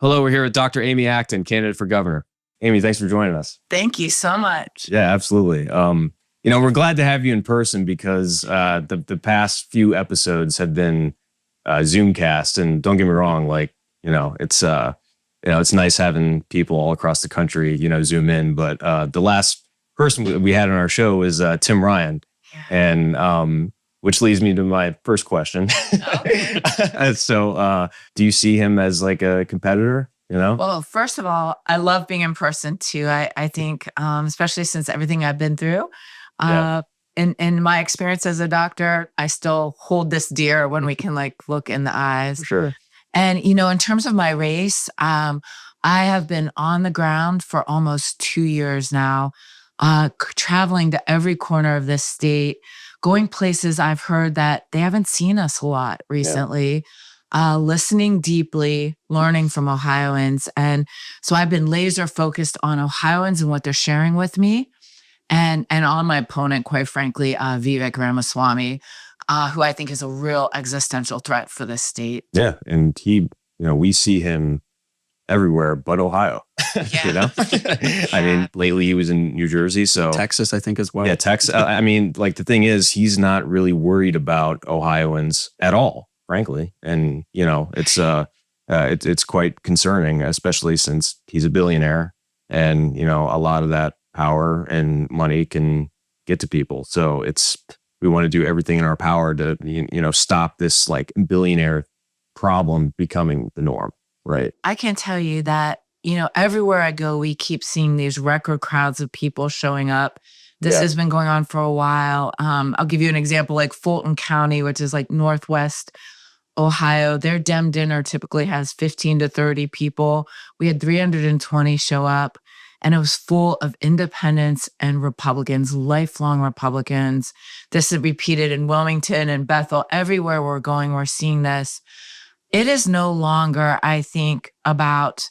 Hello, we're here with Dr. Amy Acton, candidate for governor. Amy, thanks for joining us. Thank you so much. Yeah, absolutely. We're glad to have you in person because the past few episodes have been Zoomcast, and don't get me wrong, it's nice having people all across the country, Zoom in. But the last person we had on our show is Tim Ryan, and which leads me to my first question. So, do you see him as like a competitor? Well, first of all, I love being in person too. I think, especially since everything I've been through, in my experience as a doctor, I still hold this dear when we can look in the eyes. For sure. And, in terms of my race, I have been on the ground for almost 2 years now, traveling to every corner of this state, going places I've heard that they haven't seen us a lot recently, listening deeply, learning from Ohioans. And so I've been laser focused on Ohioans and what they're sharing with me, and on my opponent, quite frankly, Vivek Ramaswamy, who I think is a real existential threat for this state. Yeah, and we see him everywhere but Ohio. Yeah. I mean, lately he was in New Jersey, so Texas, I think, as well. Yeah, Texas. The thing is, he's not really worried about Ohioans at all, frankly, and it's quite concerning, especially since he's a billionaire, and a lot of that power and money can get to people. So we want to do everything in our power to stop this billionaire problem becoming the norm. Right. I can tell you that, everywhere I go, we keep seeing these record crowds of people showing up. This has been going on for a while. I'll give you an example, like Fulton County, which is Northwest Ohio. Their Dem dinner typically has 15 to 30 people. We had 320 show up, and it was full of independents and Republicans, lifelong Republicans. This is repeated in Wilmington and Bethel. Everywhere we're going, we're seeing this. It is no longer, I think, about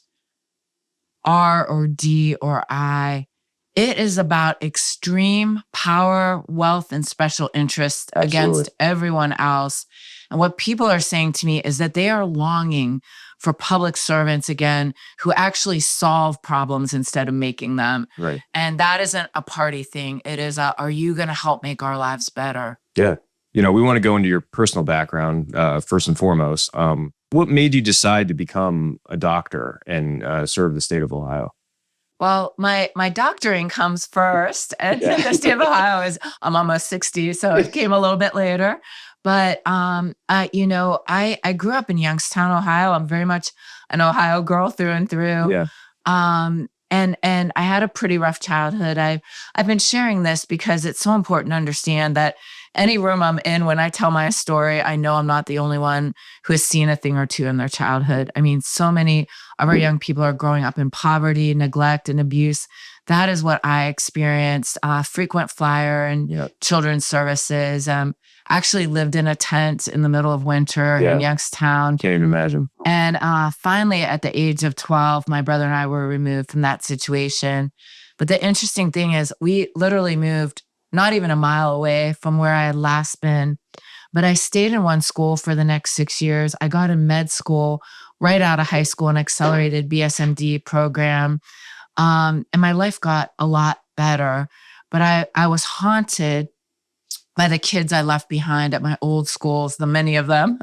R or D or I. It is about extreme power, wealth, and special interests against everyone else. And what people are saying to me is that they are longing for public servants again who actually solve problems instead of making them. Right. And that isn't a party thing. It is are you going to help make our lives better? Yeah. We want to go into your personal background first and foremost. What made you decide to become a doctor and serve the state of Ohio? Well, my doctoring comes first, and the state of Ohio I'm almost 60, so it came a little bit later. But I grew up in Youngstown, Ohio. I'm very much an Ohio girl through and through. Yeah. And I had a pretty rough childhood. I've been sharing this because it's so important to understand that any room I'm in, when I tell my story, I know I'm not the only one who has seen a thing or two in their childhood. I mean, so many of our young people are growing up in poverty, neglect, and abuse. That is what I experienced. Frequent flyer and children's services. Actually lived in a tent in the middle of winter in Youngstown. Can't even imagine. And finally, at the age of 12, my brother and I were removed from that situation. But the interesting thing is we literally moved not even a mile away from where I had last been. But I stayed in one school for the next 6 years. I got a med school right out of high school, an accelerated BSMD program. And my life got a lot better. But I was haunted by the kids I left behind at my old schools, the many of them,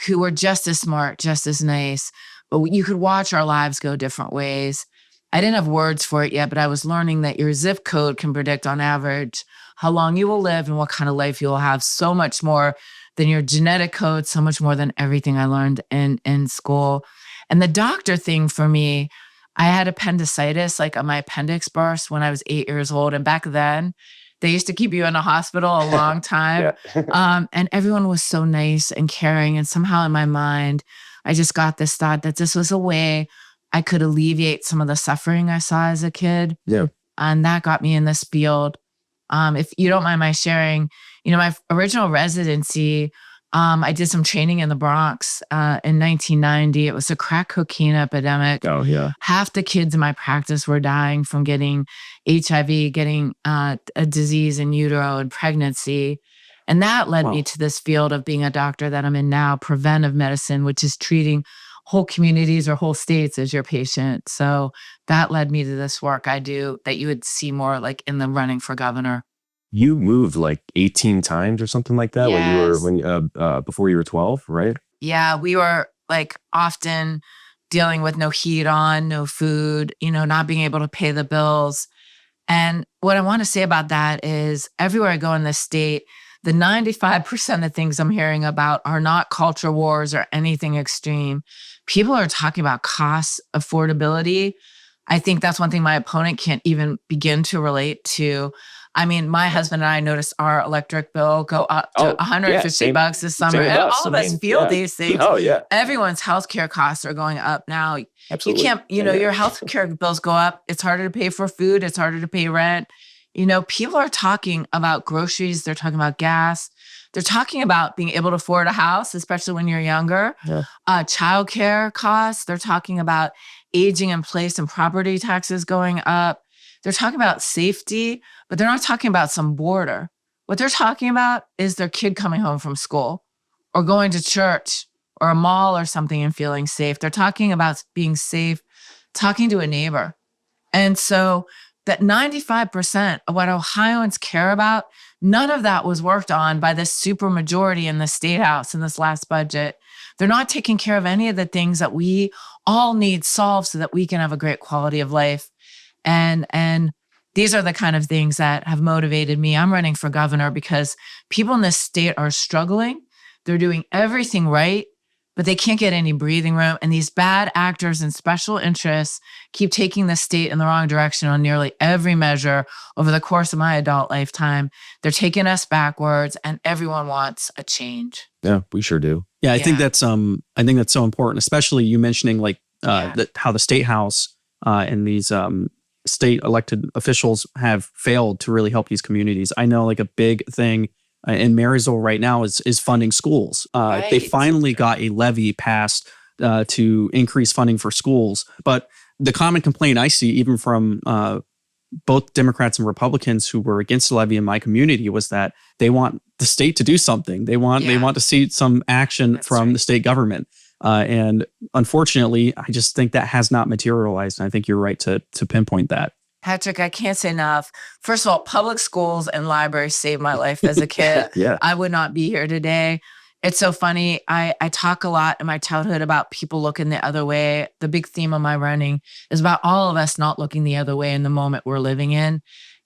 who were just as smart, just as nice. But you could watch our lives go different ways. I didn't have words for it yet, but I was learning that your zip code can predict on average how long you will live and what kind of life you will have, so much more than your genetic code, so much more than everything I learned in school. And the doctor thing for me, I had appendicitis, my appendix burst when I was 8 years old. And back then, they used to keep you in a hospital a long time. And everyone was so nice and caring. And somehow in my mind, I just got this thought that this was a way I could alleviate some of the suffering I saw as a kid. Yeah. And that got me in this field. If you don't mind my sharing, my original residency, I did some training in the Bronx in 1990. It was a crack cocaine epidemic. Oh, yeah. Half the kids in my practice were dying from getting HIV, getting a disease in utero and pregnancy. And that led me to this field of being a doctor that I'm in now, preventive medicine, which is treating whole communities or whole states as your patient. So that led me to this work I do that you would see more like in the running for governor. You moved like 18 times or something like that when you were before you were 12, right? Yeah, we were like often dealing with no heat on, no food, not being able to pay the bills. And what I want to say about that is everywhere I go in this state, the 95% of things I'm hearing about are not culture wars or anything extreme. People are talking about costs, affordability. I think that's one thing my opponent can't even begin to relate to. I mean, my husband and I noticed our electric bill go up to $150 this summer. And all of us feel these things. Oh, yeah. Everyone's healthcare costs are going up now. Absolutely. You can't, your healthcare bills go up. It's harder to pay for food. It's harder to pay rent. People are talking about groceries. They're talking about gas. They're talking about being able to afford a house, especially when you're younger. Yeah. Childcare costs. They're talking about aging in place and property taxes going up. They're talking about safety, but they're not talking about some border. What they're talking about is their kid coming home from school or going to church or a mall or something and feeling safe. They're talking about being safe, talking to a neighbor. And so that 95% of what Ohioans care about, none of that was worked on by this super majority in the state house in this last budget. They're not taking care of any of the things that we all need solved so that we can have a great quality of life. And these are the kind of things that have motivated me. I'm running for governor because people in this state are struggling. They're doing everything right, but they can't get any breathing room. And these bad actors and special interests keep taking the state in the wrong direction on nearly every measure over the course of my adult lifetime. They're taking us backwards, and everyone wants a change. Yeah, we sure do. Yeah, I think that's so important, especially you mentioning like how the state house and these state elected officials have failed to really help these communities. I know like a big thing in Marysville right now is funding schools. They finally got a levy passed to increase funding for schools. But the common complaint I see, even from both Democrats and Republicans who were against the levy in my community, was that they want the state to do something. They want to see some action from the state government. And unfortunately, I just think that has not materialized. And I think you're right to pinpoint that. Patrick, I can't say enough. First of all, public schools and libraries saved my life as a kid. I would not be here today. It's so funny. I talk a lot in my childhood about people looking the other way. The big theme of my running is about all of us not looking the other way in the moment we're living in.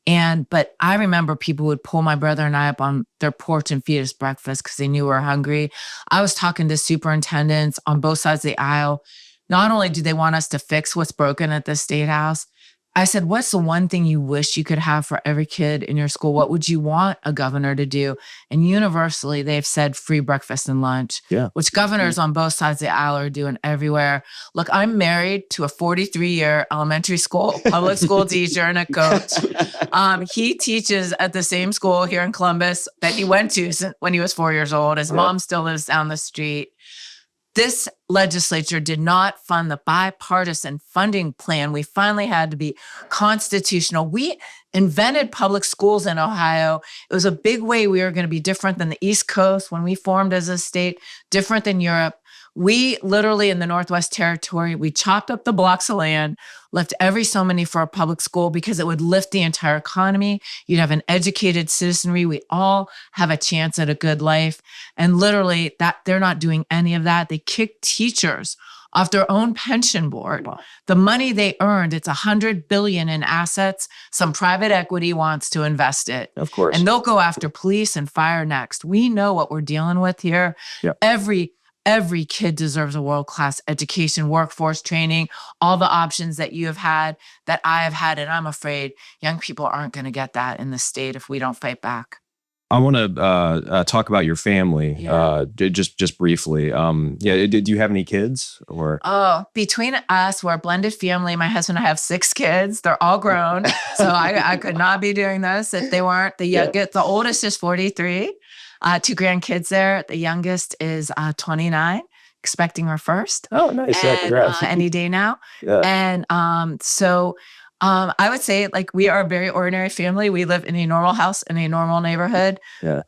But I remember people would pull my brother and I up on their porch and feed us breakfast because they knew we were hungry. I was talking to superintendents on both sides of the aisle. Not only do they want us to fix what's broken at the state house, I said, what's the one thing you wish you could have for every kid in your school? What would you want a governor to do? And universally, they've said free breakfast and lunch, which governors on both sides of the aisle are doing everywhere. Look, I'm married to a 43-year elementary school, public school teacher and a coach. He teaches at the same school here in Columbus that he went to when he was 4 years old. His mom still lives down the street. This legislature did not fund the bipartisan funding plan. We finally had to be constitutional. We invented public schools in Ohio. It was a big way we were going to be different than the East Coast when we formed as a state, different than Europe. We literally in the Northwest Territory, we chopped up the blocks of land, left every so many for a public school because it would lift the entire economy. You'd have an educated citizenry. We all have a chance at a good life. And literally that they're not doing any of that. They kick teachers off their own pension board. Wow. The money they earned, it's $100 billion in assets. Some private equity wants to invest it. Of course. And they'll go after police and fire next. We know what we're dealing with here. Yep. Every kid deserves a world-class education, workforce training, all the options that you have had, that I have had. And I'm afraid young people aren't going to get that in the state if we don't fight back. I want to talk about your family, just briefly. Did you have any kids or? Oh, between us, we're a blended family. My husband and I have 6 kids. They're all grown. So I could not be doing this if they weren't. The oldest is 43. 2 grandkids there. The youngest is 29, expecting her first. Oh, nice. And, Congrats. Any day now. Yeah. And so I would say like we are a very ordinary family. We live in a normal house in a normal neighborhood. Yeah.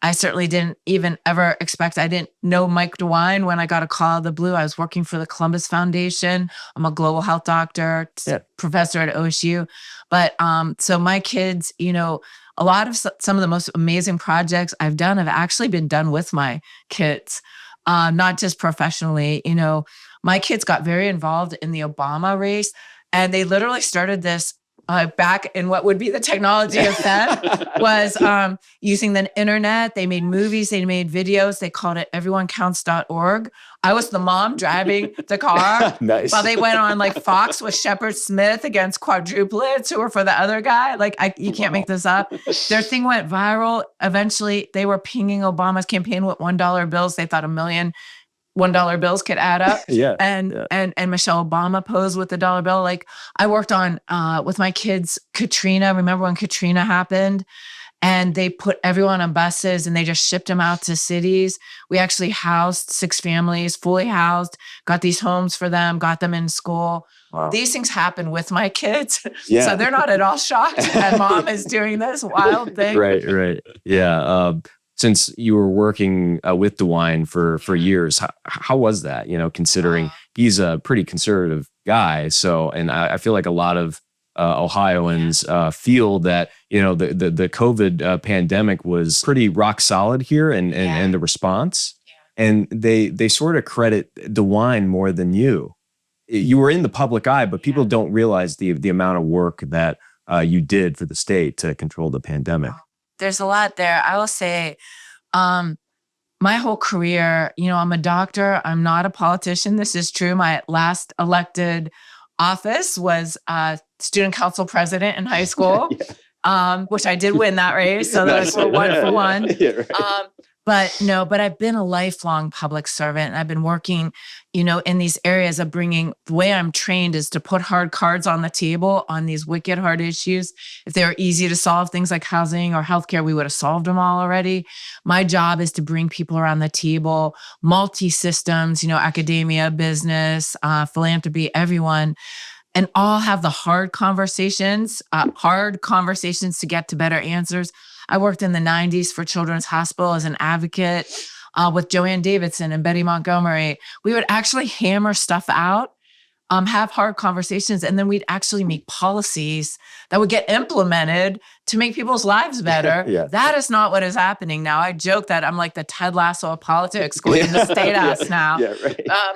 I certainly didn't even ever expect, I didn't know Mike DeWine when I got a call out of the blue. I was working for the Columbus Foundation. I'm a global health doctor, professor at OSU. But so my kids, a lot of some of the most amazing projects I've done have actually been done with my kids, not just professionally. My kids got very involved in the Obama race, and they literally started this back in what would be the technology of then was using the internet. They made movies, they made videos. They called it everyonecounts.org. I was the mom driving the car Nice. while they went on like Fox with Shepard Smith against quadruplets who were for the other guy. Like you can't make this up. Their thing went viral. Eventually they were pinging Obama's campaign with $1 bills. They thought a million $1 bills could add up. And Michelle Obama posed with the dollar bill. Like I worked on with my kids, Katrina. Remember when Katrina happened? And they put everyone on buses and they just shipped them out to cities. We actually housed 6 families, fully housed, got these homes for them, got them in school. Wow. These things happen with my kids. Yeah. So they're not at all shocked that mom is doing this wild thing. Right. Yeah. Since you were working with DeWine for years, how was that? Considering he's a pretty conservative guy. So, and I feel like a lot of Ohioans feel that the COVID pandemic was pretty rock solid here, and the response, and they sort of credit DeWine more than you. You were in the public eye, but people don't realize the amount of work that you did for the state to control the pandemic. There's a lot there. I will say, my whole career, I'm a doctor. I'm not a politician. This is true. My last elected office was student council president in high school, which I did win that race. So that's 1 for 1. But I've been a lifelong public servant, and I've been working, in these areas of bringing, the way I'm trained is to put hard cards on the table on these wicked hard issues. If they were easy to solve, things like housing or healthcare, we would have solved them all already. My job is to bring people around the table, multi-systems, academia, business, philanthropy, everyone, and all have the hard conversations to get to better answers. I worked in the 90s for Children's Hospital as an advocate with Joanne Davidson and Betty Montgomery. We would actually hammer stuff out, have hard conversations, and then we'd actually make policies that would get implemented to make people's lives better. That is not what is happening now. I joke that I'm like the Ted Lasso of politics going to state house now.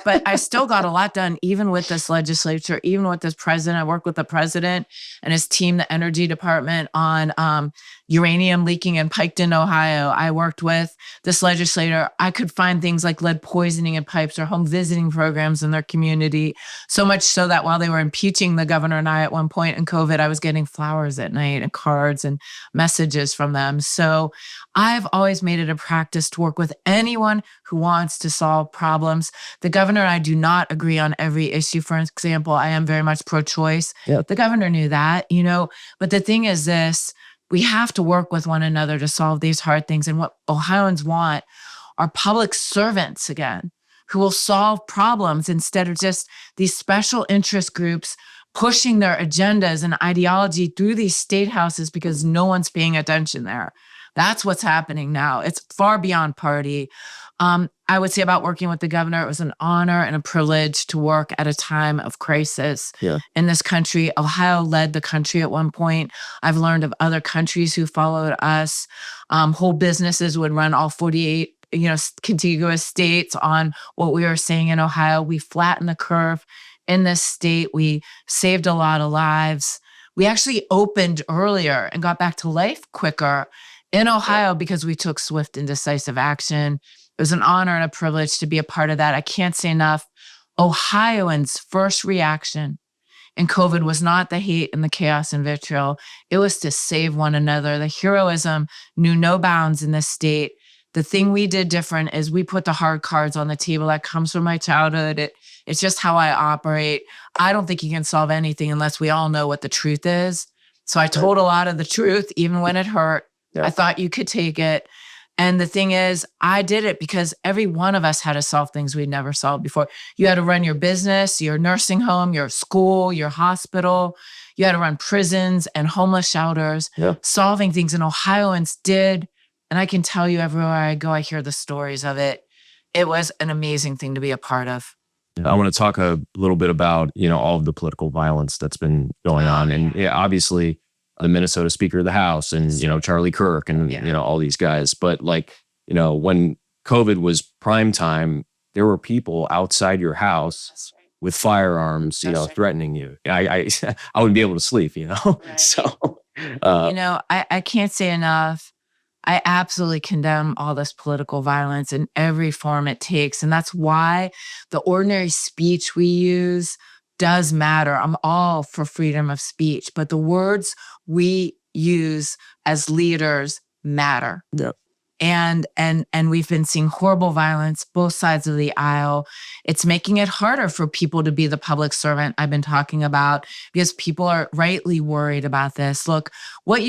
But I still got a lot done, even with this legislature, even with this president. I worked with the president and his team, the Energy Department, on uranium leaking in Piketon, Ohio. I worked with this legislator. I could find things like lead poisoning in pipes or home visiting programs in their community. So much so that while they were impeaching the governor and I at one point in COVID, I was getting flowers at night and cards and messages from them. So I've always made it a practice to work with anyone who wants to solve problems. The governor and I do not agree on every issue. For example, I am very much pro-choice. The governor knew that, but the thing is this, we have to work with one another to solve these hard things. And what Ohioans want are public servants again, who will solve problems instead of just these special interest groups pushing their agendas and ideology through these state houses because no one's paying attention there. That's what's happening now. It's far beyond party. I would say about working with the governor, it was an honor and a privilege to work at a time of crisis in this country. Ohio led the country at one point. I've learned of other countries who followed us. Whole businesses would run all 48 contiguous states on what we were saying in Ohio. We flattened the curve in this state. We saved a lot of lives. We actually opened earlier and got back to life quicker in Ohio because we took swift and decisive action. It was an honor and a privilege to be a part of that. I can't say enough. Ohioans' first reaction in COVID was not the hate and the chaos and vitriol. It was to save one another. The heroism knew no bounds in this state. The thing we did different is we put the hard cards on the table. That comes from my childhood. It's just how I operate. I don't think you can solve anything unless we all know what the truth is. So I told a lot of the truth, even when it hurt. I thought you could take it. And the thing is, I did it because every one of us had to solve things we'd never solved before. You had to run your business, your nursing home, your school, your hospital. You had to run prisons and homeless shelters, solving things. And Ohioans did. And I can tell you everywhere I go, I hear the stories of it. It was an amazing thing to be a part of. I want to talk a little bit about, all of the political violence that's been going on. And obviously the Minnesota Speaker of the House and, Charlie Kirk and, all these guys. But when COVID was prime time, there were people outside your house with firearms, threatening you. I wouldn't be able to sleep, Right. So, I can't say enough. I absolutely condemn all this political violence in every form it takes. And that's why the ordinary speech we use does matter. I'm all for freedom of speech, but the words we use as leaders matter. Yep. And we've been seeing horrible violence both sides of the aisle. It's making it harder for people to be the public servant I've been talking about because people are rightly worried about this. Look, what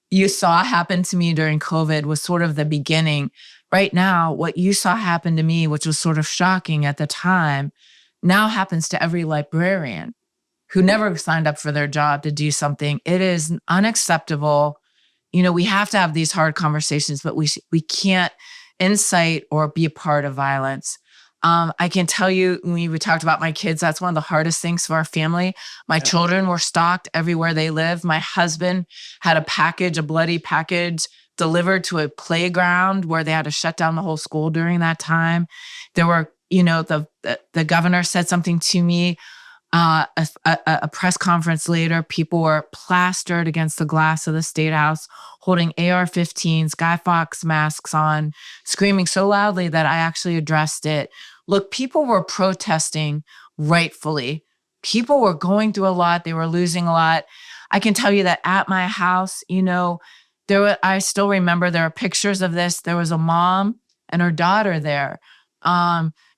you saw happen to me during COVID was sort of the beginning. Right now, what you saw happen to me, which was sort of shocking at the time, now happens to every librarian who never signed up for their job to do something. It is unacceptable. We have to have these hard conversations, but we can't incite or be a part of violence. I can tell you, when we talked about my kids, that's one of the hardest things for our family. My children were stalked everywhere they live. My husband had a bloody package delivered to a playground where they had to shut down the whole school during that time. There were, the governor said something to me. A press conference later, people were plastered against the glass of the State House, holding AR-15s, Guy Fawkes masks on, screaming so loudly that I actually addressed it. Look, people were protesting rightfully. People were going through a lot. They were losing a lot. I can tell you that at my house, I still remember there are pictures of this. There was a mom and her daughter there.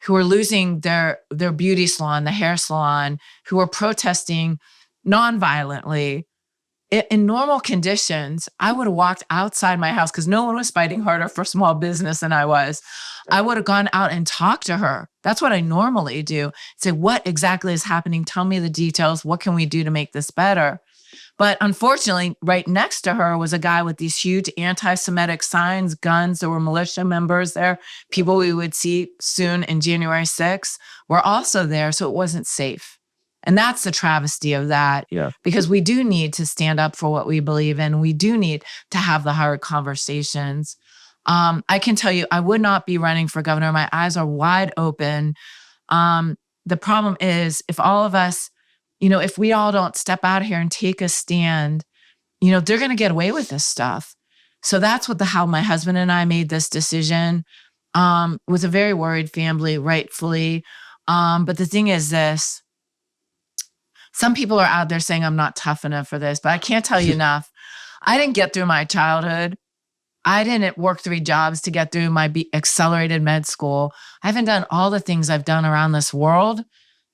Who were losing their beauty salon, the hair salon, who were protesting nonviolently. In normal conditions, I would have walked outside my house because no one was fighting harder for small business than I was. I would have gone out and talked to her. That's what I normally do. Say, what exactly is happening? Tell me the details. What can we do to make this better? But unfortunately, right next to her was a guy with these huge anti-Semitic signs, guns. There were militia members there. People we would see soon in January 6th were also there, so it wasn't safe. And that's the travesty of that. Yeah. Because we do need to stand up for what we believe in. We do need to have the hard conversations. I can tell you, I would not be running for governor. My eyes are wide open. The problem is, if all of us, if we all don't step out here and take a stand, they're going to get away with this stuff. So that's how my husband and I made this decision. Was a very worried family, rightfully. But the thing is this, some people are out there saying I'm not tough enough for this, but I can't tell you enough. I didn't get through my childhood. I didn't work 3 jobs to get through my accelerated med school. I haven't done all the things I've done around this world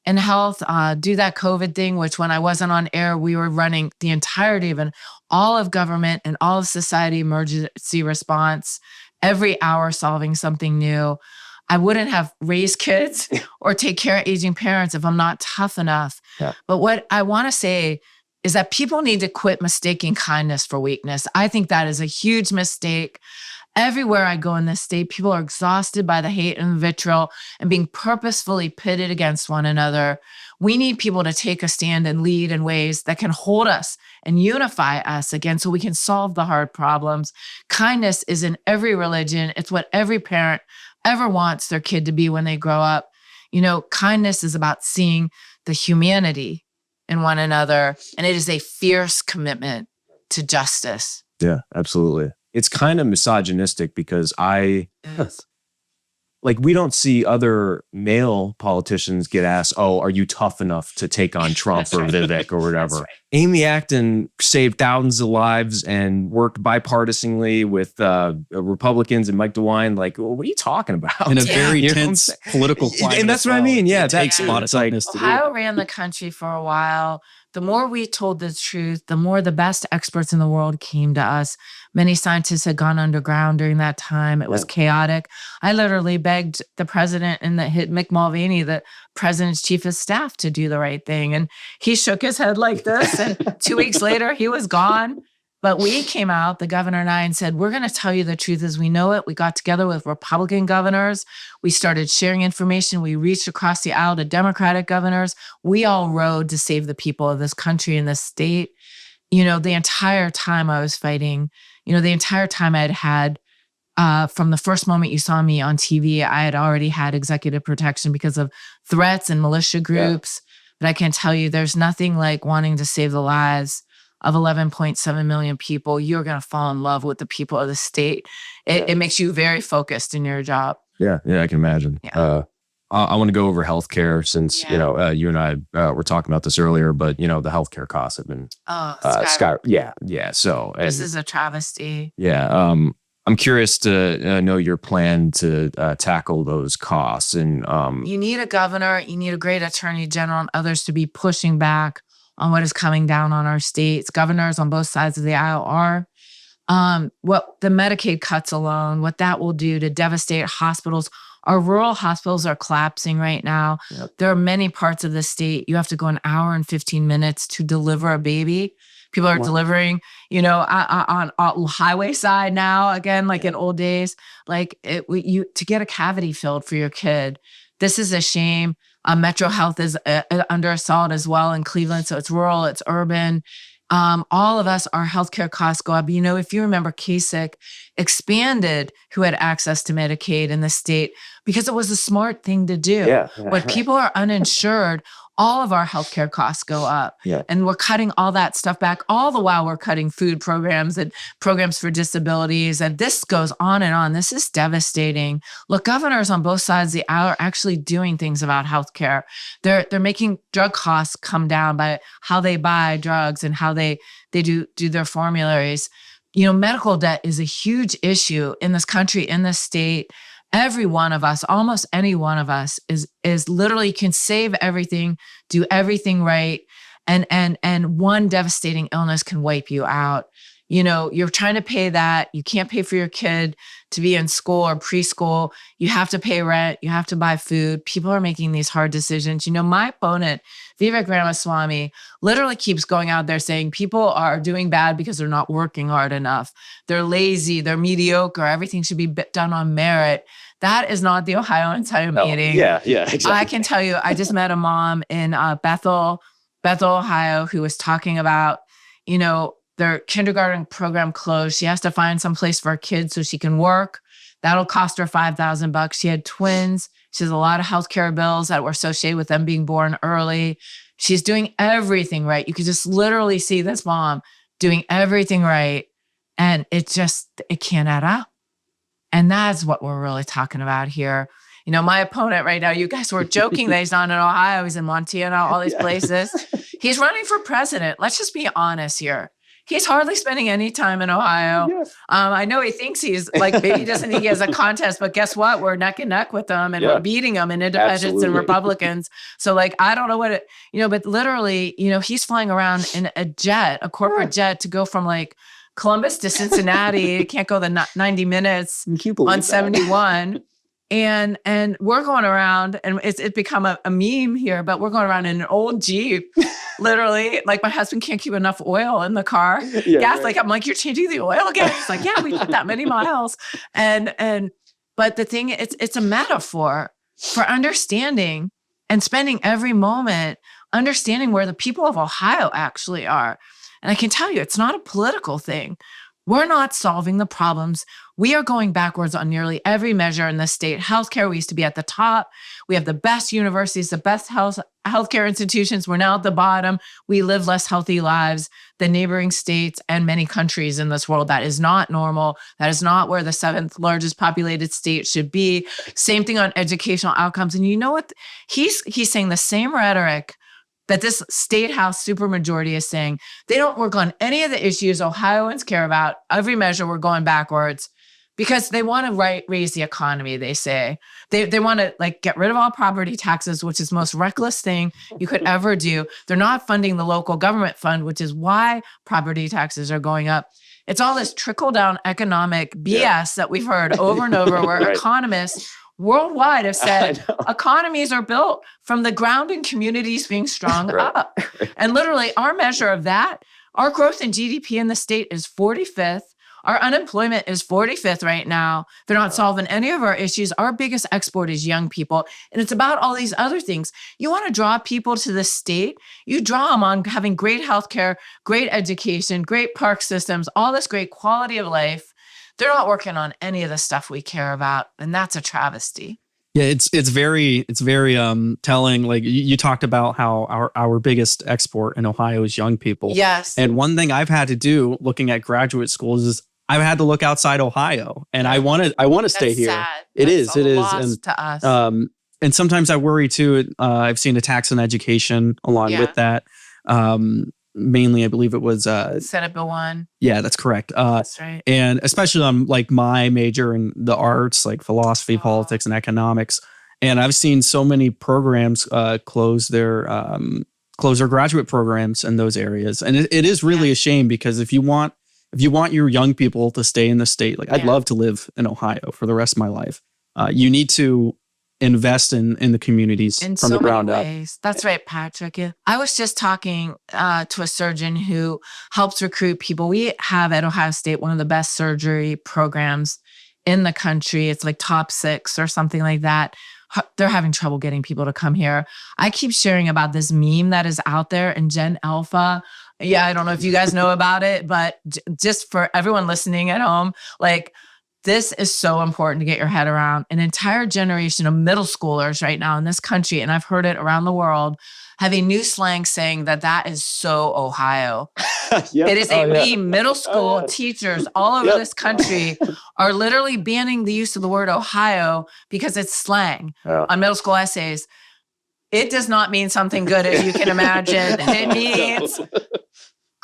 in health, do that COVID thing, which when I wasn't on air, we were running the entirety of all of government and all of society emergency response, every hour solving something new. I wouldn't have raised kids or take care of aging parents if I'm not tough enough. Yeah. But what I want to say is that people need to quit mistaking kindness for weakness. I think that is a huge mistake. Everywhere I go in this state, people are exhausted by the hate and vitriol and being purposefully pitted against one another. We need people to take a stand and lead in ways that can hold us and unify us again so we can solve the hard problems. Kindness is in every religion. It's what every parent ever wants their kid to be when they grow up. Kindness is about seeing the humanity in one another, and it is a fierce commitment to justice. Yeah, absolutely. It's kind of misogynistic because we don't see other male politicians get asked, oh, are you tough enough to take on Trump or Vivek or whatever? Right. Amy Acton saved thousands of lives and worked bipartisanly with Republicans and Mike DeWine. What are you talking about? In a very tense political climate. And that's what I mean. Yeah, it takes a lot of toughness to do. Ohio ran the country for a while. The more we told the truth, the more the best experts in the world came to us. Many scientists had gone underground during that time. It was chaotic. I literally begged the president and Mick Mulvaney, the president's chief of staff, to do the right thing. And he shook his head like this. And 2 weeks later, he was gone. But we came out, the governor and I, and said, we're going to tell you the truth as we know it. We got together with Republican governors. We started sharing information. We reached across the aisle to Democratic governors. We all rode to save the people of this country and this state. The entire time I was fighting, the entire time I had from the first moment you saw me on TV, I had already had executive protection because of threats and militia groups. But I can tell you, there's nothing like wanting to save the lives of 11.7 million people. You're going to fall in love with the people of the state. It makes you very focused in your job. Yeah, I can imagine. Yeah. I want to go over healthcare since, you and I were talking about this earlier, but, the healthcare costs have been Scott. Yeah. So This is a travesty. Yeah. I'm curious to know your plan to tackle those costs. And you need a governor, you need a great attorney general and others to be pushing back on what is coming down on our states. Governors on both sides of the aisle are. What the Medicaid cuts alone, what that will do to devastate hospitals. Our rural hospitals are collapsing right now. Yep. There are many parts of the state you have to go an hour and 15 minutes to deliver a baby. People are delivering, on highway side now, again, like in old days, to get a cavity filled for your kid. This is a shame. Metro Health is under assault as well in Cleveland. So it's rural, it's urban. All of us, our healthcare costs go up. If you remember, Kasich expanded who had access to Medicaid in the state because it was a smart thing to do. Yeah. When people are uninsured, all of our healthcare costs go up. Yeah. And we're cutting all that stuff back. All the while we're cutting food programs and programs for disabilities. And this goes on and on. This is devastating. Look, governors on both sides of the aisle are actually doing things about healthcare. They're making drug costs come down by how they buy drugs and how they do their formularies. Medical debt is a huge issue in this country, in this state. Every one of us, almost any one of us is literally can save everything, do everything right. And one devastating illness can wipe you out. You're trying to pay that. You can't pay for your kid to be in school or preschool. You have to pay rent. You have to buy food. People are making these hard decisions. My opponent, Vivek Ramaswamy, literally keeps going out there saying people are doing bad because they're not working hard enough. They're lazy. They're mediocre. Everything should be done on merit. That is not the Ohio Insider meeting. Yeah, exactly. I can tell you, I just met a mom in Bethel, Ohio, who was talking about, their kindergarten program closed. She has to find some place for her kids so she can work. That'll cost her $5,000. She had twins. She has a lot of healthcare bills that were associated with them being born early. She's doing everything right. You could just literally see this mom doing everything right. And it can't add up. And that's what we're really talking about here. My opponent right now, you guys were joking that he's not in Ohio, he's in Montana, all these places. He's running for president. Let's just be honest here. He's hardly spending any time in Ohio. Yes. I know he thinks he's maybe he doesn't think he has a contest, but guess what? We're neck and neck with them and we're beating them in independents and Republicans. So I don't know what but literally, he's flying around in a corporate jet to go from Columbus to Cincinnati. It can't go the 90 minutes on 71. And we're going around, and it's become a meme here, but we're going around in an old Jeep, literally. My husband can't keep enough oil in the car. Gas, right. I'm you're changing the oil again. It's yeah, we put that many miles. But the thing, it's a metaphor for understanding and spending every moment understanding where the people of Ohio actually are. And I can tell you, it's not a political thing. We're not solving the problems. We are going backwards on nearly every measure in the state. Healthcare, we used to be at the top. We have the best universities, the best healthcare institutions. We're now at the bottom. We live less healthy lives than neighboring states and many countries in this world. That is not normal. That is not where the 7th largest populated state should be. Same thing on educational outcomes. And you know what? He's saying the same rhetoric that this state house supermajority is saying. They don't work on any of the issues Ohioans care about. Every measure, we're going backwards because they want to raise the economy, they say. They want to get rid of all property taxes, which is the most reckless thing you could ever do. They're not funding the local government fund, which is why property taxes are going up. It's all this trickle-down economic BS that we've heard over and over where economists worldwide have said economies are built from the ground and communities being strong up. And literally our measure of that, Our growth in GDP in the state is 45th. Our unemployment is 45th right now. They're not solving any of our issues. Our biggest export is young people. And it's about all these other things. You want to draw people to the state, you draw them on having great healthcare, great education, great park systems, all this great quality of life. They're not working on any of the stuff we care about. And that's a travesty. Yeah, it's very telling. Like you talked about how our biggest export in Ohio is young people. Yes. And one thing I've had to do looking at graduate schools is I've had to look outside Ohio, and I want to stay here. Sad. It That's is, a it loss is, to us. and sometimes I worry too. I've seen attacks on education along with that. Mainly, I believe it was Senate Bill 1. Yeah, that's correct. That's right. And especially on like my major in the arts, like philosophy, politics, and economics. And I've seen so many programs close their graduate programs in those areas. And it is really a shame, because if you want your young people to stay in the state, like I'd love to live in Ohio for the rest of my life. You need to invest in the communities in from so the ground many up. ways. That's right, Patrick. Yeah. I was just talking to a surgeon who helps recruit people. We have at Ohio State one of the best surgery programs in the country. It's like top 6 or something like that. They're having trouble getting people to come here. I keep sharing about this meme that is out there in Gen Alpha. Yeah, I don't know if you guys know about it, but just for everyone listening at home, like, this is so important to get your head around. An entire generation of middle schoolers right now in this country, and I've heard it around the world, have a new slang saying that is so Ohio. It is a meme. Middle school teachers all over this country are literally banning the use of the word Ohio because it's slang on middle school essays. It does not mean something good, as you can imagine. It means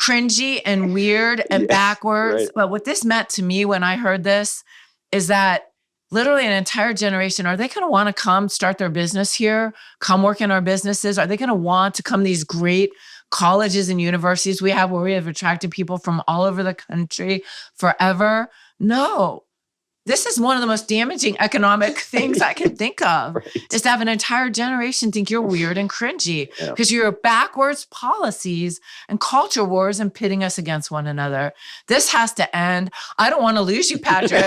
cringy and weird and backwards. Right. But what this meant to me when I heard this is that literally an entire generation, are they going to want to come start their business here, come work in our businesses? Are they going to want to come to these great colleges and universities we have, where we have attracted people from all over the country forever? No. This is one of the most damaging economic things I can think of, is to have an entire generation think you're weird and cringy because you're backwards policies and culture wars and pitting us against one another. This has to end. I don't want to lose you, Patrick.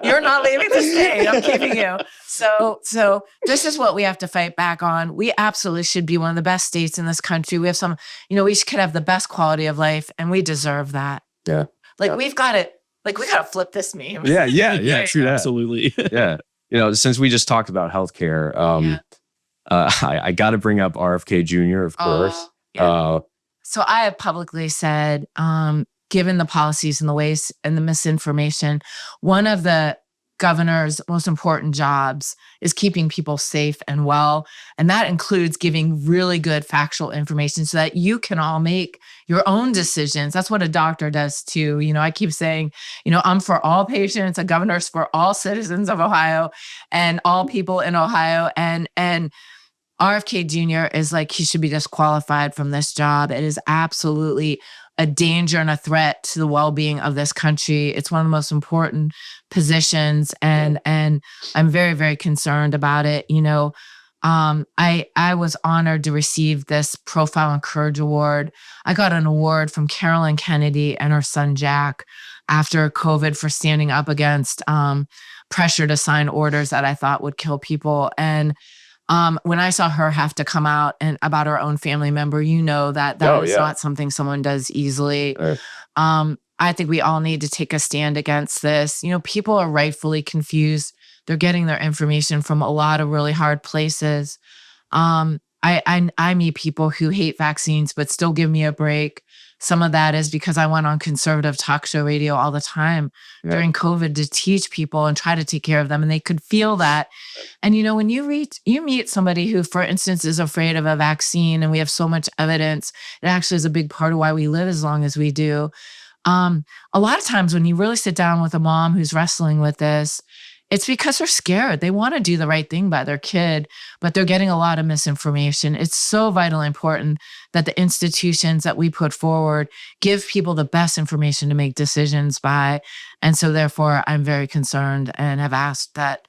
You're not leaving the state. I'm keeping you. So this is what we have to fight back on. We absolutely should be one of the best states in this country. We have some, we could have the best quality of life, and we deserve that. Yeah. We've got it. We got to flip this meme. Yeah, true that. Absolutely. Yeah. Since we just talked about healthcare, I got to bring up RFK Jr., of course. Yeah. So I have publicly said, given the policies and the ways and the misinformation, one of the governor's most important jobs is keeping people safe and well. And that includes giving really good factual information so that you can all make your own decisions. That's what a doctor does too. I keep saying, I'm for all patients. A governor's for all citizens of Ohio and all people in Ohio. And RFK Jr. is he should be disqualified from this job. It is absolutely a danger and a threat to the well-being of this country. It's one of the most important positions, and I'm very, very concerned about it. I was honored to receive this Profile and Courage Award. I got an award from Carolyn Kennedy and her son Jack after COVID for standing up against pressure to sign orders that I thought would kill people. And when I saw her have to come out and about her own family member, that is not something someone does easily. I think we all need to take a stand against this. People are rightfully confused. They're getting their information from a lot of really hard places. I meet people who hate vaccines but still give me a break. Some of that is because I went on conservative talk show radio all the time during COVID to teach people and try to take care of them, and they could feel that. And when you meet somebody who, for instance, is afraid of a vaccine, and we have so much evidence, it actually is a big part of why we live as long as we do. A lot of times when you really sit down with a mom who's wrestling with this, it's because they're scared. They want to do the right thing by their kid, but they're getting a lot of misinformation. It's so vitally important that the institutions that we put forward give people the best information to make decisions by. And so therefore, I'm very concerned and have asked that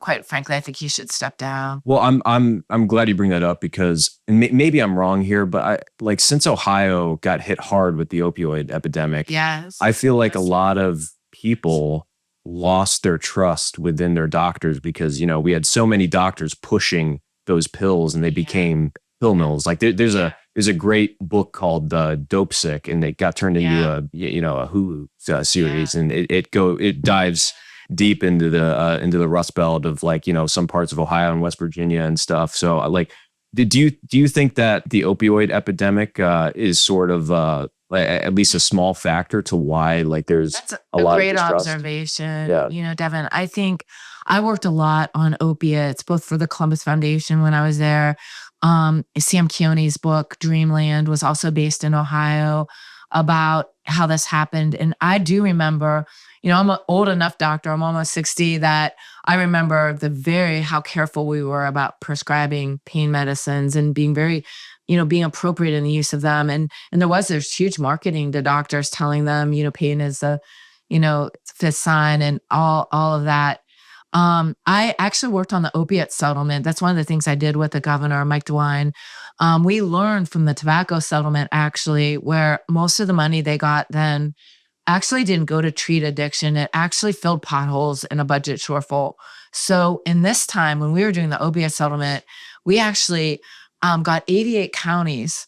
quite frankly, I think he should step down. Well, I'm glad you bring that up because, and maybe I'm wrong here, but since Ohio got hit hard with the opioid epidemic, Yes. I feel like a lot of people lost their trust within their doctors because, we had so many doctors pushing those pills and they became pill mills. Like there's a great book called Dope Sick, and it got turned into a Hulu series, and it dives deep into the Rust Belt of some parts of Ohio and West Virginia and stuff. So do you think that the opioid epidemic is sort of at least a small factor to why there's That's a lot great of distrust? observation. Yeah. Devin, I think I worked a lot on opiates, both for the Columbus Foundation when I was there. Sam Keone's book, Dreamland, was also based in Ohio about how this happened. And I do remember, I'm an old enough doctor, I'm almost 60, that I remember how careful we were about prescribing pain medicines and being very, being appropriate in the use of them. And there's huge marketing to doctors telling them, pain is the, fifth sign and all of that. I actually worked on the opiate settlement. That's one of the things I did with the governor, Mike DeWine. We learned from the tobacco settlement, actually, where most of the money they got then actually didn't go to treat addiction. It actually filled potholes in a budget shortfall. So in this time, when we were doing the opiate settlement, we actually got 88 counties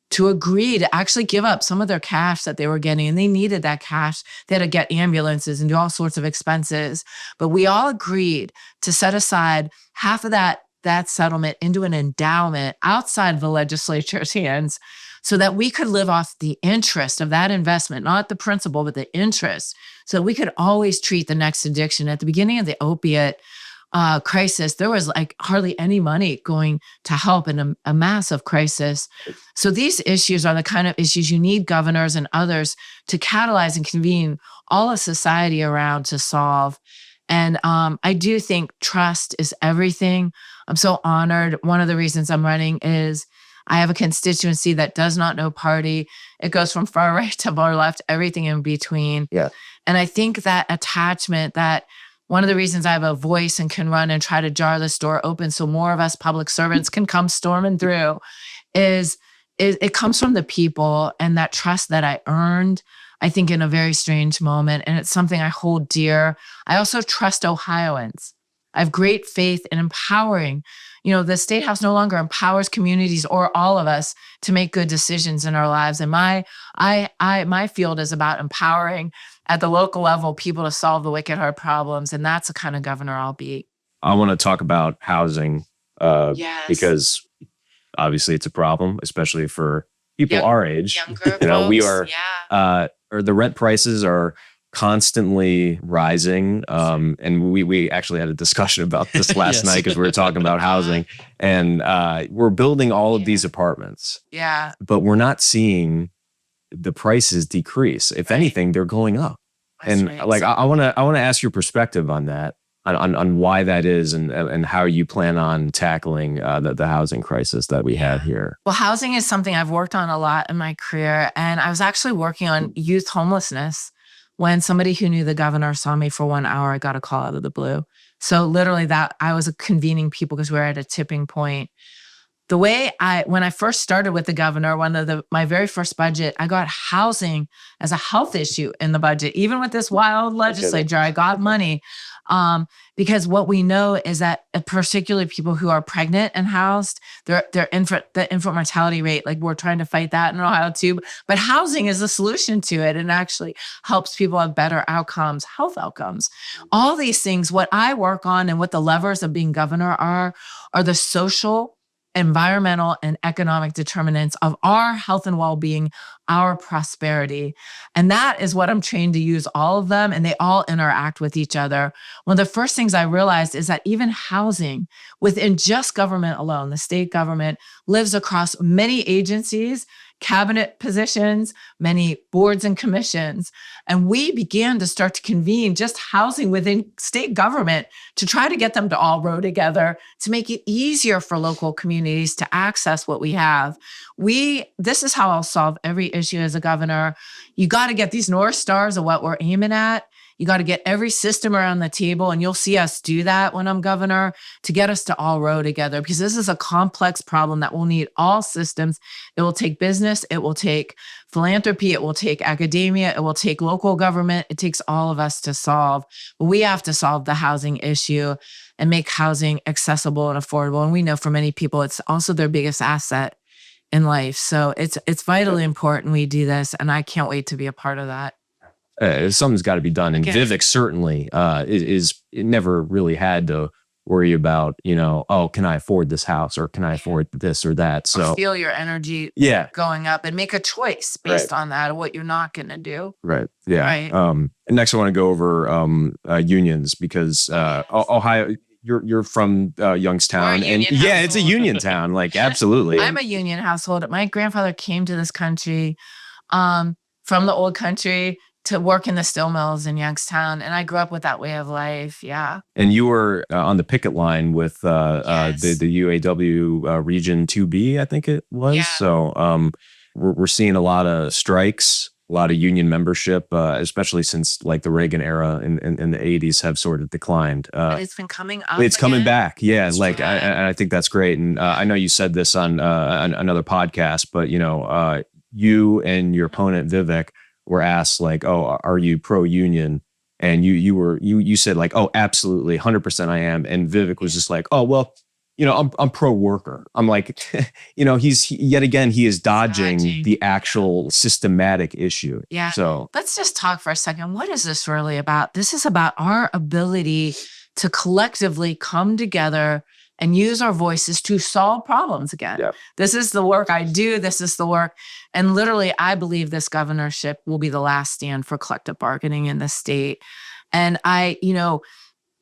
to agree to actually give up some of their cash that they were getting. And they needed that cash. They had to get ambulances and do all sorts of expenses. But we all agreed to set aside half of that settlement into an endowment outside the legislature's hands so that we could live off the interest of that investment, not the principal, but the interest. So we could always treat the next addiction. At the beginning of the opiate crisis, there was hardly any money going to help in a massive crisis. So these issues are the kind of issues you need governors and others to catalyze and convene all of society around to solve. And I do think trust is everything. I'm so honored. One of the reasons I'm running is I have a constituency that does not know party. It goes from far right to far left, everything in between. Yeah. And I think that attachment, that one of the reasons I have a voice and can run and try to jar this door open so more of us public servants can come storming through is it comes from the people and that trust that I earned, I think, in a very strange moment. And it's something I hold dear. I also trust Ohioans. I have great faith in empowering. The State House no longer empowers communities or all of us to make good decisions in our lives. And my field is about empowering at the local level people to solve the wicked hard problems. And that's the kind of governor I'll be. I want to talk about housing Yes. because obviously it's a problem, especially for people our age. Younger we folks, are, or the rent prices are constantly rising. And we actually had a discussion about this last Yes. night because we were talking about housing, and we're building all of these apartments, Yeah. but we're not seeing the prices decrease. If anything, they're going up. That's And right. I want to ask your perspective on that, on why that is, and how you plan on tackling the housing crisis that we have here. Well, housing is something I've worked on a lot in my career. And I was actually working on youth homelessness when somebody who knew the governor saw me for 1 hour. I got a call out of the blue. So literally that I was convening people because we were at a tipping point. The way when I first started with the governor, my very first budget, I got housing as a health issue in the budget. Even with this wild legislature, I got money. Because what we know is that particularly people who are pregnant and housed, the infant mortality rate, we're trying to fight that in Ohio too. But housing is a solution to it and actually helps people have better outcomes, health outcomes. All these things, what I work on and what the levers of being governor are the social, environmental, and economic determinants of our health and well-being, our prosperity. And that is what I'm trained to use, all of them, and they all interact with each other. One of the first things I realized is that even housing within just government alone, the state government, lives across many agencies, cabinet positions, many boards and commissions. And we began to start to convene just housing within state government to try to get them to all row together to make it easier for local communities to access what we have. This is how I'll solve every issue as a governor. You got to get these North Stars of what we're aiming at You got to get every system around the table. And you'll see us do that when I'm governor to get us to all row together, because this is a complex problem that will need all systems. It will take business. It will take philanthropy. It will take academia. It will take local government. It takes all of us to solve. But we have to solve the housing issue and make housing accessible and affordable. And we know for many people, it's also their biggest asset in life. So it's vitally important we do this. And I can't wait to be a part of that. Something's got to be done. And Vivek certainly is never really had to worry about, can I afford this house, or can I afford this or that? So feel your energy going up and make a choice based on that, of what you're not going to do. Right. Yeah. Right. And next I want to go over unions, because Ohio, you're from Youngstown, and it's a union town. Like, absolutely. I'm a union household. My grandfather came to this country from the old country to work in the steel mills in Youngstown. And I grew up with that way of life. Yeah. And you were on the picket line with the UAW Region 2B, I think it was. Yeah. So we're seeing a lot of strikes, a lot of union membership, especially since like the Reagan era in the 80s have sort of declined. But it's been coming up. It's coming back. Yeah. That's like, right. I think that's great. And I know you said this on another podcast, but you and your opponent Vivek were asked like, "Oh, are you pro-union?" And you said like, "Oh, absolutely, 100% I am." And Vivek was just like, "Oh, well, I'm pro-worker." I'm like, he is dodging the actual systematic issue. Yeah. So let's just talk for a second. What is this really about? This is about our ability to collectively come together and use our voices to solve problems again. Yep. This is the work I do. This is the work. And literally, I believe this governorship will be the last stand for collective bargaining in the state. And I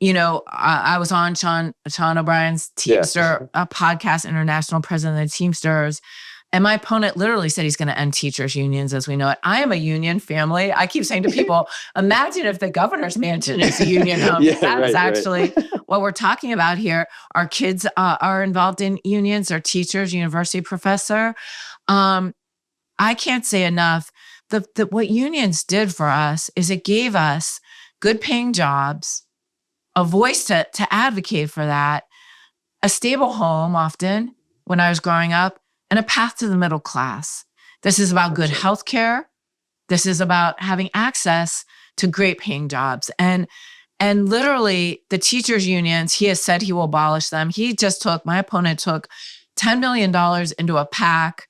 was on Sean O'Brien's Teamster podcast, international president of the Teamsters. And my opponent literally said he's going to end teachers' unions as we know it. I am a union family. I keep saying to people, imagine if the governor's mansion is a union home. That's actually what we're talking about here. Our kids are involved in unions, our teachers, university professor. I can't say enough that what unions did for us is it gave us good paying jobs, a voice to advocate for that, a stable home often when I was growing up, and a path to the middle class. This is about good health care. This is about having access to great paying jobs. And literally the teachers unions, he has said he will abolish them. My opponent took $10 million into a PAC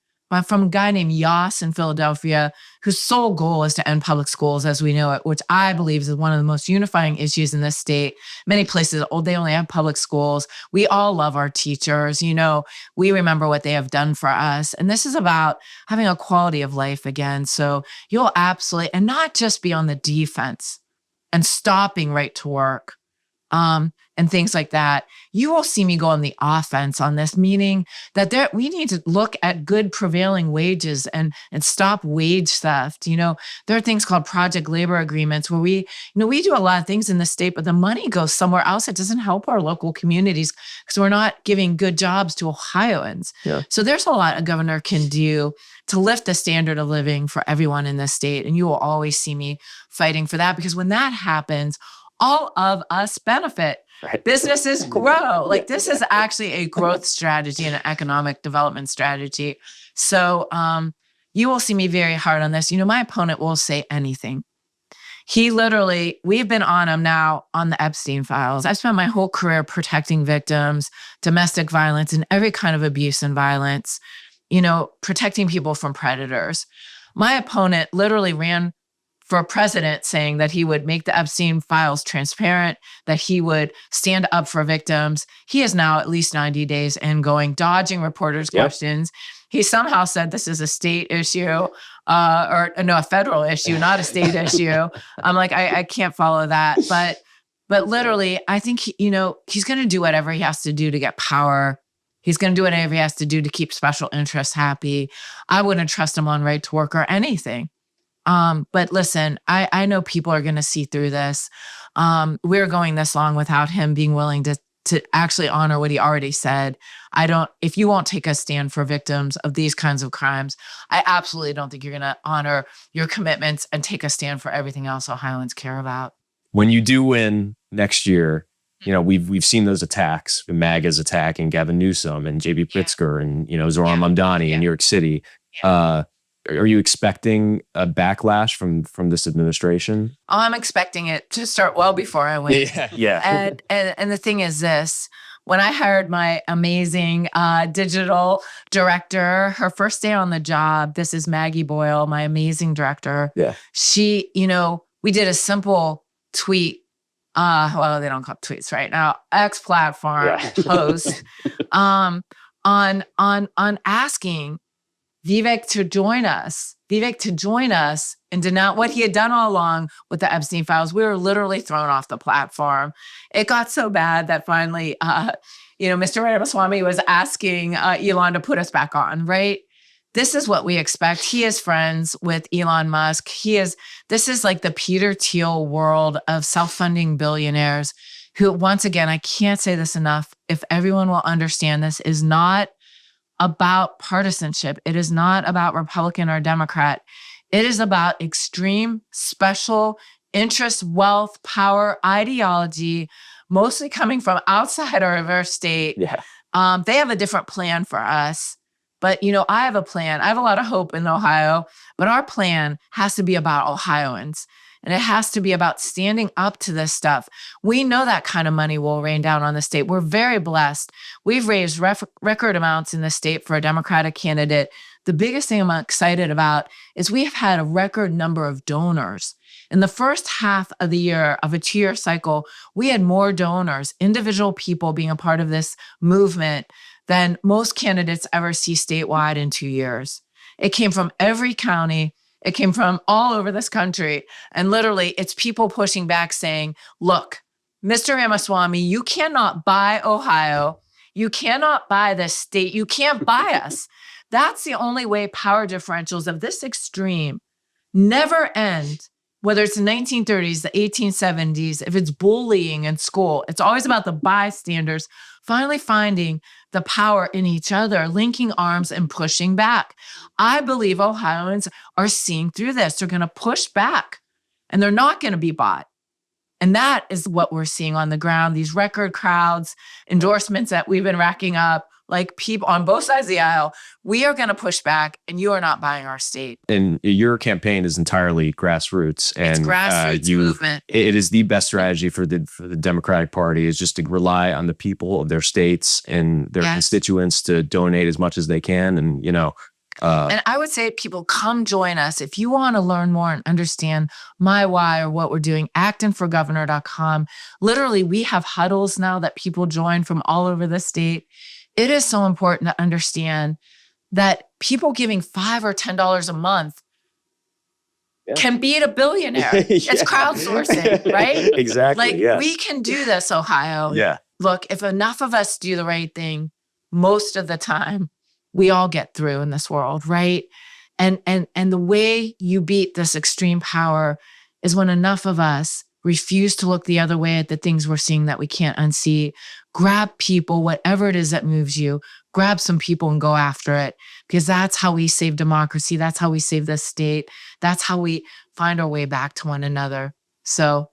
from a guy named Yoss in Philadelphia, whose sole goal is to end public schools as we know it, which I believe is one of the most unifying issues in this state. Many places, they only have public schools. We all love our teachers. We remember what they have done for us. And this is about having a quality of life again. So you'll absolutely, and not just be on the defense and stopping right to work. And things like that. You will see me go on the offense on this, meaning that we need to look at good prevailing wages and stop wage theft. There are things called project labor agreements where we do a lot of things in the state, but the money goes somewhere else. It doesn't help our local communities because we're not giving good jobs to Ohioans. Yeah. So there's a lot a governor can do to lift the standard of living for everyone in this state. And you will always see me fighting for that, because when that happens, all of us benefit. Right. Businesses grow. Like, this is actually a growth strategy and an economic development strategy. So you will see me very hard on this. My opponent will say anything. We've been on him now on the Epstein files. I've spent my whole career protecting victims, domestic violence, and every kind of abuse and violence, protecting people from predators. My opponent literally ran for president saying that he would make the Epstein files transparent, that he would stand up for victims. He is now at least 90 days in going, dodging reporters' questions. He somehow said this is a state issue, a federal issue, not a state issue. I'm like, I can't follow that. But literally, I think, he's going to do whatever he has to do to get power. He's going to do whatever he has to do to keep special interests happy. I wouldn't trust him on right to work or anything. But listen, I know people are going to see through this. We're going this long without him being willing to actually honor what he already said. If you won't take a stand for victims of these kinds of crimes, I absolutely don't think you're going to honor your commitments and take a stand for everything else Ohioans care about. when you do win next year, we've seen those attacks. MAGA's attacking Gavin Newsom and JB Pritzker and Zoran Mamdani in New York City. Are you expecting a backlash from this administration? Oh, I'm expecting it to start well before I win. Yeah. And the thing is this. When I hired my amazing digital director, her first day on the job, this is Maggie Boyle, my amazing director. Yeah. She, we did a simple tweet. Well, they don't call it tweets right now. X platform post on asking Vivek to join us and denounce what he had done all along with the Epstein files. We were literally thrown off the platform. It got so bad that finally, Mr. Ramaswamy was asking Elon to put us back on, right? This is what we expect. He is friends with Elon Musk. This is like the Peter Thiel world of self-funding billionaires who, once again, I can't say this enough, if everyone will understand this, is not about partisanship. It is not about Republican or Democrat. It is about extreme, special interest, wealth, power, ideology, mostly coming from outside our state. Yeah. They have a different plan for us. But, I have a plan. I have a lot of hope in Ohio, but our plan has to be about Ohioans. And it has to be about standing up to this stuff. We know that kind of money will rain down on the state. We're very blessed. We've raised record amounts in the state for a Democratic candidate. The biggest thing I'm excited about is we have had a record number of donors. In the first half of the year of a 2-year cycle, we had more donors, individual people being a part of this movement than most candidates ever see statewide in 2 years. It came from every county. It came from all over this country. And literally, it's people pushing back saying, look, Mr. Ramaswamy, you cannot buy Ohio. You cannot buy this state. You can't buy us. That's the only way power differentials of this extreme never end, whether it's the 1930s, the 1870s, if it's bullying in school. It's always about the bystanders finally finding the power in each other, linking arms and pushing back. I believe Ohioans are seeing through this. They're going to push back and they're not going to be bought. And that is what we're seeing on the ground. These record crowds, endorsements that we've been racking up, like people on both sides of the aisle. We are going to push back and you are not buying our state. And your campaign is entirely grassroots. And it's grassroots movement. It is the best strategy for the Democratic Party is just to rely on the people of their states and their constituents to donate as much as they can. And, and I would say people come join us. If you want to learn more and understand my why or what we're doing, actonforgovernor.com. Literally, we have huddles now that people join from all over the state. It is so important to understand that people giving $5 or $10 a month can beat a billionaire. It's crowdsourcing, right? Exactly. We can do this, Ohio. Yeah. Look, if enough of us do the right thing, most of the time, we all get through in this world, right? And the way you beat this extreme power is when enough of us refuse to look the other way at the things we're seeing that we can't unsee. Grab people, whatever it is that moves you, grab some people and go after it, because that's how we save democracy. That's how we save this state. That's how we find our way back to one another. So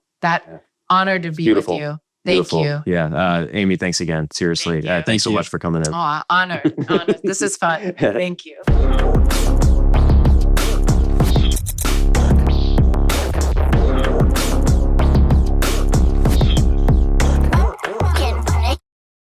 honored to be with you. Thank you. Yeah. Amy, thanks again. Seriously. Thanks so much for coming in. Oh, honored. This is fun. Thank you.